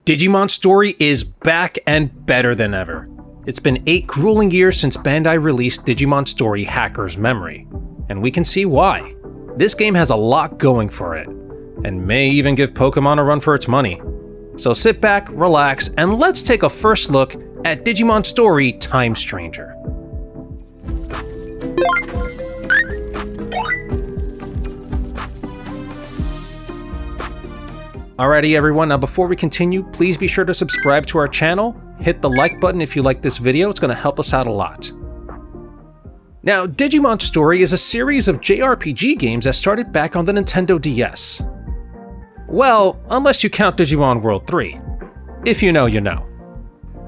Digimon Story is back and better than ever. It's been 8 grueling years since Bandai released Digimon Story Hacker's Memory, and we can see why. This game has a lot going for it, and may even give Pokemon a run for its money. So sit back, relax, and let's take a first look at Digimon Story Time Stranger. Alrighty everyone, now before we continue, please be sure to subscribe to our channel, hit the like button if you like this video, it's going to help us out a lot. Now, Digimon Story is a series of JRPG games that started back on the Nintendo DS. Well, unless you count Digimon World 3. If you know, you know.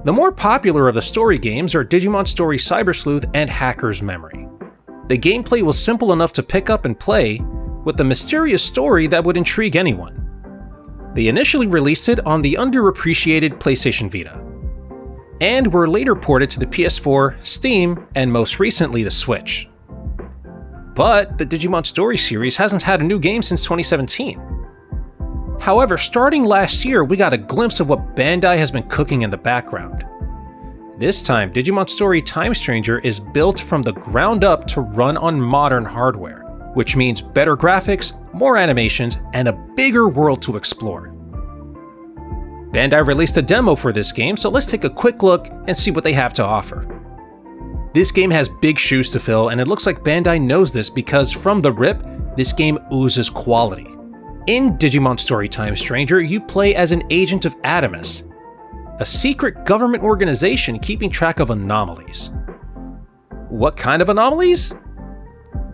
The more popular of the story games are Digimon Story Cyber Sleuth and Hacker's Memory. The gameplay was simple enough to pick up and play, with a mysterious story that would intrigue anyone. They initially released it on the underappreciated PlayStation Vita, and were later ported to the PS4, Steam, and most recently the Switch. But the Digimon Story series hasn't had a new game since 2017. However, starting last year, we got a glimpse of what Bandai has been cooking in the background. This time, Digimon Story Time Stranger is built from the ground up to run on modern hardware, which means better graphics, more animations, and a bigger world to explore. Bandai released a demo for this game, so let's take a quick look and see what they have to offer. This game has big shoes to fill, and it looks like Bandai knows this because from the rip, this game oozes quality. In Digimon Story Time Stranger, you play as an agent of Adamus, a secret government organization keeping track of anomalies. What kind of anomalies?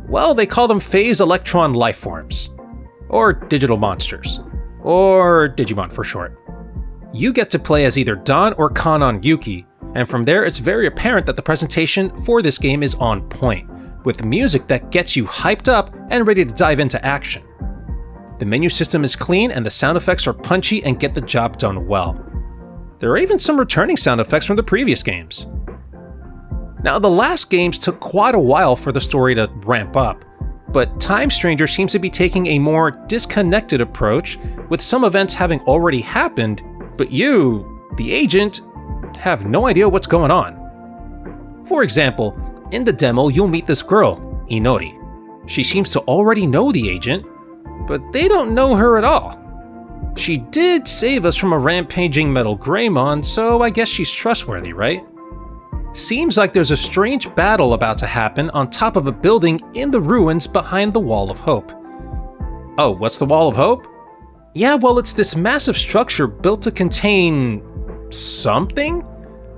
Well, they call them phase electron lifeforms, or digital monsters, or Digimon for short. You get to play as either Dan or Kanon Yuki, and from there it's very apparent that the presentation for this game is on point, with music that gets you hyped up and ready to dive into action. The menu system is clean and the sound effects are punchy and get the job done well. There are even some returning sound effects from the previous games. Now, the last games took quite a while for the story to ramp up, but Time Stranger seems to be taking a more disconnected approach, with some events having already happened, but you, the agent, have no idea what's going on. For example, in the demo you'll meet this girl, Inori. She seems to already know the agent, but they don't know her at all. She did save us from a rampaging Metal Greymon, so I guess she's trustworthy, right? Seems like there's a strange battle about to happen on top of a building in the ruins behind the Wall of Hope. Oh, what's the Wall of Hope? Yeah, well, it's this massive structure built to contain something?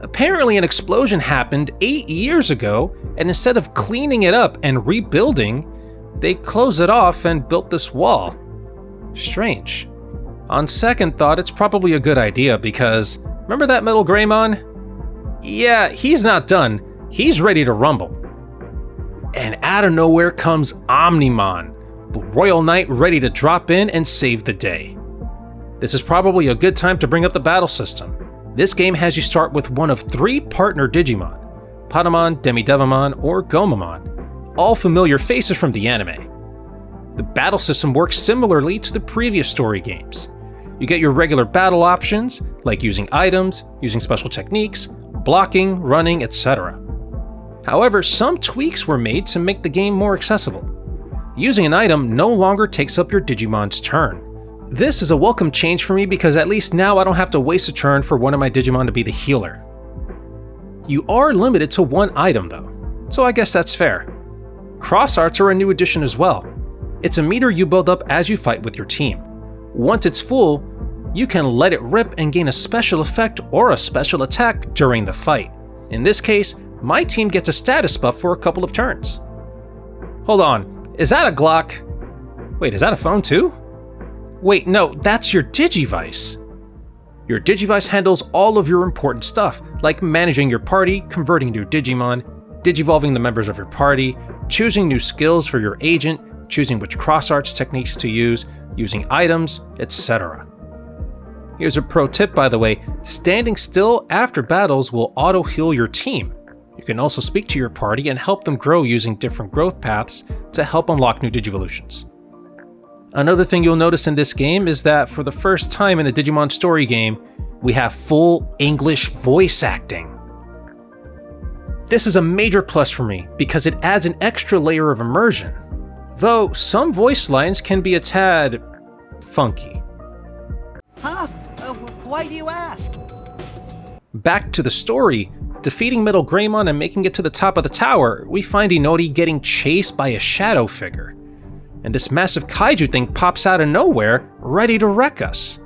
Apparently an explosion happened 8 years ago, and instead of cleaning it up and rebuilding, they closed it off and built this wall. Strange. On second thought, it's probably a good idea because, remember that Metal Greymon? Yeah, he's not done. He's ready to rumble. And out of nowhere comes Omnimon, the Royal Knight ready to drop in and save the day. This is probably a good time to bring up the battle system. This game has you start with one of 3 partner Digimon, Patamon, Demidevimon, or Gomamon, all familiar faces from the anime. The battle system works similarly to the previous story games. You get your regular battle options, like using items, using special techniques, blocking, running, etc. However, some tweaks were made to make the game more accessible. Using an item no longer takes up your Digimon's turn. This is a welcome change for me because at least now I don't have to waste a turn for one of my Digimon to be the healer. You are limited to 1 item though, so I guess that's fair. Cross arts are a new addition as well. It's a meter you build up as you fight with your team. Once it's full, you can let it rip and gain a special effect or a special attack during the fight. In this case, my team gets a status buff for a couple of turns. Hold on, is that a Glock? Wait, is that a phone too? Wait, no, that's your Digivice. Your Digivice handles all of your important stuff, like managing your party, converting new Digimon, digivolving the members of your party, choosing new skills for your agent, choosing which cross arts techniques to use, using items, etc. Here's a pro tip, by the way, standing still after battles will auto-heal your team. You can also speak to your party and help them grow using different growth paths to help unlock new Digivolutions. Another thing you'll notice in this game is that for the first time in a Digimon Story game, we have full English voice acting. This is a major plus for me because it adds an extra layer of immersion, though some voice lines can be a tad funky. Huh? Why do you ask? Back to the story, defeating Metal Greymon and making it to the top of the tower, we find Inori getting chased by a shadow figure. And this massive kaiju thing pops out of nowhere, ready to wreck us.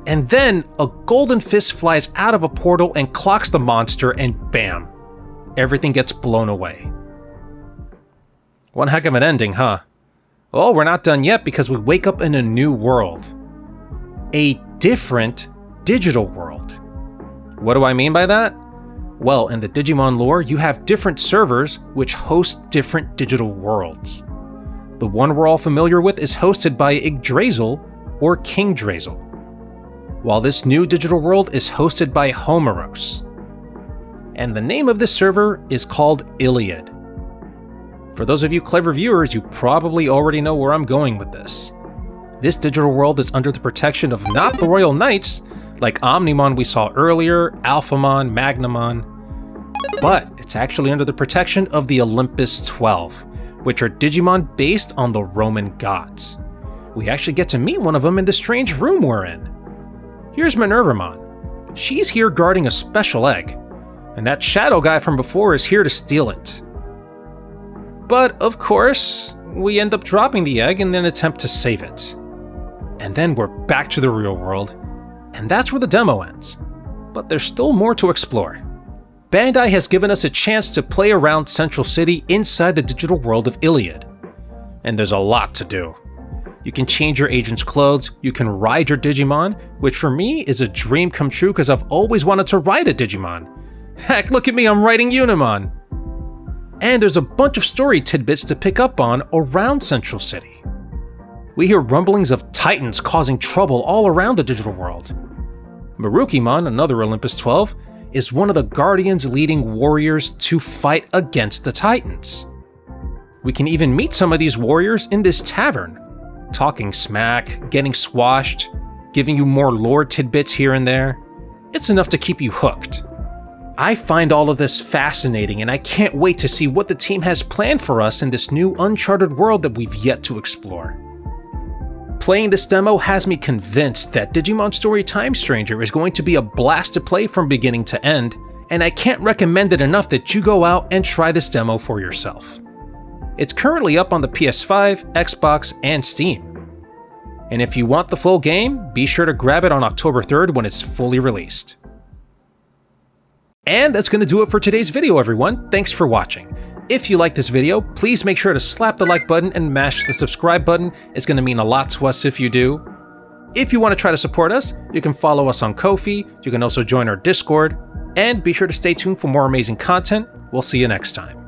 And then a golden fist flies out of a portal and clocks the monster, and bam, everything gets blown away. One heck of an ending, huh? Well, we're not done yet because we wake up in a new world. A different digital world. What do I mean by that? Well, in the Digimon lore, you have different servers which host different digital worlds. The one we're all familiar with is hosted by Yggdrasil or King Drasil, while this new digital world is hosted by Homeros. And the name of this server is called Iliad. For those of you clever viewers, you probably already know where I'm going with this. This digital world is under the protection of not the Royal Knights, like Omnimon we saw earlier, Alphamon, Magnamon, but it's actually under the protection of the Olympus 12, which are Digimon based on the Roman gods. We actually get to meet one of them in the strange room we're in. Here's Minervamon. She's here guarding a special egg, and that shadow guy from before is here to steal it. But of course, we end up dropping the egg in an attempt to save it. And then we're back to the real world, and that's where the demo ends. But there's still more to explore. Bandai has given us a chance to play around Central City inside the digital world of Iliad. And there's a lot to do. You can change your agent's clothes, you can ride your Digimon, which for me is a dream come true because I've always wanted to ride a Digimon. Heck, look at me, I'm riding Unimon! And there's a bunch of story tidbits to pick up on around Central City. We hear rumblings of titans causing trouble all around the digital world. Marukimon, another Olympus 12, is one of the Guardians leading warriors to fight against the titans. We can even meet some of these warriors in this tavern, talking smack, getting squashed, giving you more lore tidbits here and there. It's enough to keep you hooked. I find all of this fascinating, and I can't wait to see what the team has planned for us in this new uncharted world that we've yet to explore. Playing this demo has me convinced that Digimon Story Time Stranger is going to be a blast to play from beginning to end, and I can't recommend it enough that you go out and try this demo for yourself. It's currently up on the PS5, Xbox, and Steam. And if you want the full game, be sure to grab it on October 3rd when it's fully released. And that's going to do it for today's video, everyone. Thanks for watching. If you like this video, please make sure to slap the like button and mash the subscribe button. It's going to mean a lot to us if you do. If you want to try to support us, you can follow us on Ko-fi, you can also join our Discord, and be sure to stay tuned for more amazing content. We'll see you next time.